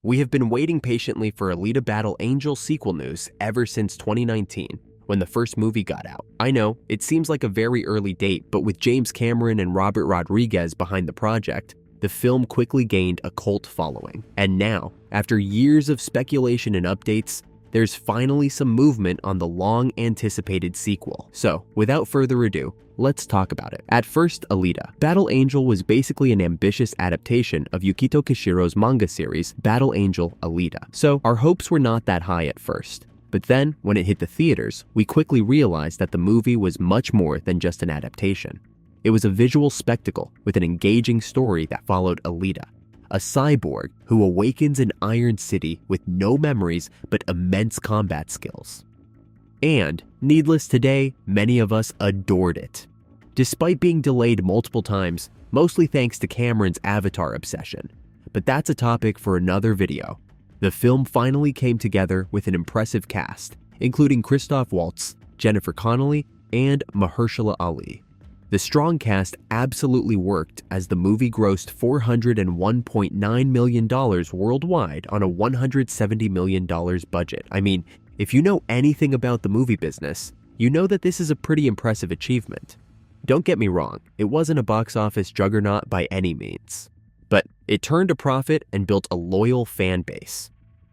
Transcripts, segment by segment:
We have been waiting patiently for Alita Battle Angel sequel news ever since 2019, when the first movie got out. I know, it seems like a very early date, but with James Cameron and Robert Rodriguez behind the project, the film quickly gained a cult following. And now, after years of speculation and updates, there's finally some movement on the long-anticipated sequel. So, without further ado, let's talk about it. At first, Alita. Battle Angel was basically an ambitious adaptation of Yukito Kishiro's manga series, Battle Angel Alita. So, our hopes were not that high at first. But then, when it hit the theaters, we quickly realized that the movie was much more than just an adaptation. It was a visual spectacle with an engaging story that followed Alita, a cyborg who awakens in Iron City with no memories but immense combat skills. And, needless to say, many of us adored it. Despite being delayed multiple times, mostly thanks to Cameron's Avatar obsession. But that's a topic for another video. The film finally came together with an impressive cast, including Christoph Waltz, Jennifer Connelly, and Mahershala Ali. The strong cast absolutely worked as the movie grossed $401.9 million worldwide on a $170 million budget. I mean, if you know anything about the movie business, you know that this is a pretty impressive achievement. Don't get me wrong, it wasn't a box office juggernaut by any means. But it turned a profit and built a loyal fan base,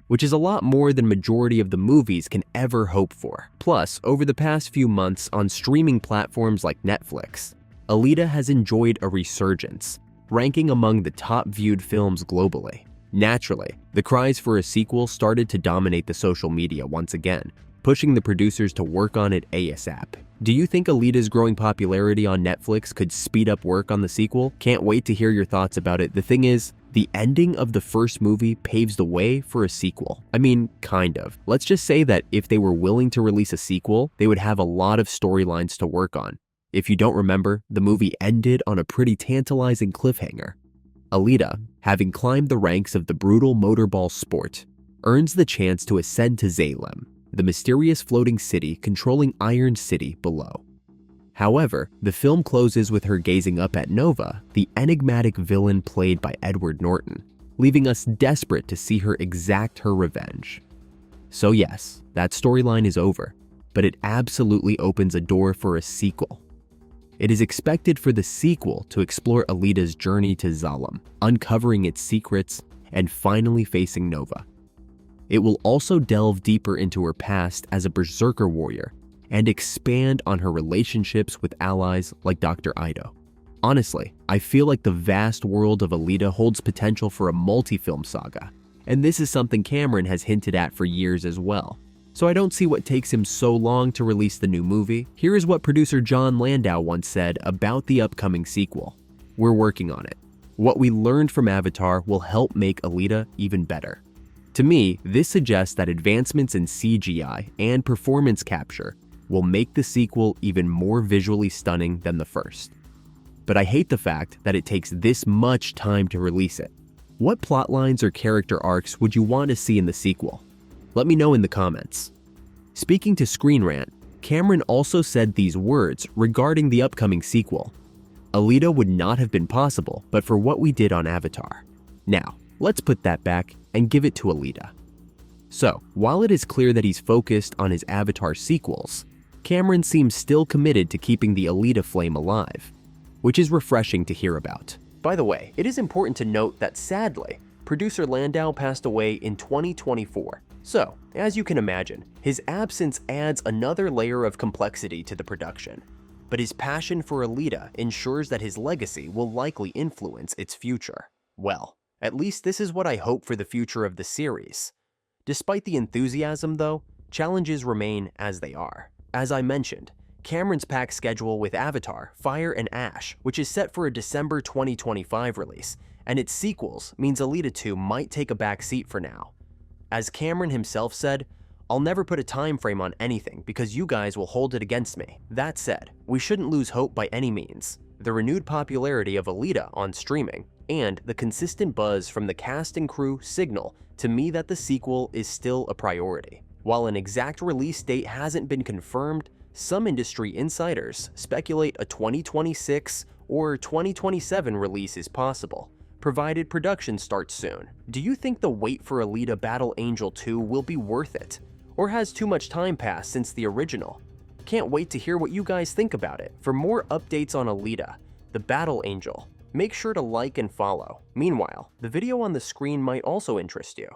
which is a lot more than majority of the movies can ever hope for. Plus, over the past few months on streaming platforms like Netflix, Alita has enjoyed a resurgence, ranking among the top viewed films globally. Naturally, the cries for a sequel started to dominate the social media once again, pushing the producers to work on it ASAP. Do you think Alita's growing popularity on Netflix could speed up work on the sequel? Can't wait to hear your thoughts about it. The thing is, the ending of the first movie paves the way for a sequel. I mean, kind of. Let's just say that if they were willing to release a sequel, they would have a lot of storylines to work on. If you don't remember, the movie ended on a pretty tantalizing cliffhanger. Alita, having climbed the ranks of the brutal motorball sport, earns the chance to ascend to Zalem, the mysterious floating city controlling Iron City below. However, the film closes with her gazing up at Nova, the enigmatic villain played by Edward Norton, leaving us desperate to see her exact her revenge. So yes, that storyline is over, but it absolutely opens a door for a sequel. It is expected for the sequel to explore Alita's journey to Zalem, uncovering its secrets, and finally facing Nova. It will also delve deeper into her past as a berserker warrior and expand on her relationships with allies like Dr. Ido. Honestly, I feel like the vast world of Alita holds potential for a multi-film saga, and this is something Cameron has hinted at for years as well. So I don't see what takes him so long to release the new movie. Here is what producer John Landau once said about the upcoming sequel. We're working on it. What we learned from Avatar will help make Alita even better. To me, this suggests that advancements in CGI and performance capture will make the sequel even more visually stunning than the first. But I hate the fact that it takes this much time to release it. What plotlines or character arcs would you want to see in the sequel? Let me know in the comments. Speaking to Screen Rant, Cameron also said these words regarding the upcoming sequel. Alita would not have been possible but for what we did on Avatar. Now, let's put that back and give it to Alita. So, while it is clear that he's focused on his Avatar sequels, Cameron seems still committed to keeping the Alita flame alive, which is refreshing to hear about. By the way, it is important to note that sadly, producer Landau passed away in 2024. So, as you can imagine, his absence adds another layer of complexity to the production. But his passion for Alita ensures that his legacy will likely influence its future. Well, at least this is what I hope for the future of the series. Despite the enthusiasm though, challenges remain as they are. As I mentioned, Cameron's packed schedule with Avatar, Fire and Ash, which is set for a December 2025 release, and its sequels means Alita 2 might take a back seat for now. As Cameron himself said, "I'll never put a time frame on anything because you guys will hold it against me." That said, we shouldn't lose hope by any means. The renewed popularity of Alita on streaming and the consistent buzz from the cast and crew signal to me that the sequel is still a priority. While an exact release date hasn't been confirmed, some industry insiders speculate a 2026 or 2027 release is possible, provided production starts soon. Do you think the wait for Alita Battle Angel 2 will be worth it? Or has too much time passed since the original? Can't wait to hear what you guys think about it. For more updates on Alita, the Battle Angel, make sure to like and follow. Meanwhile, the video on the screen might also interest you.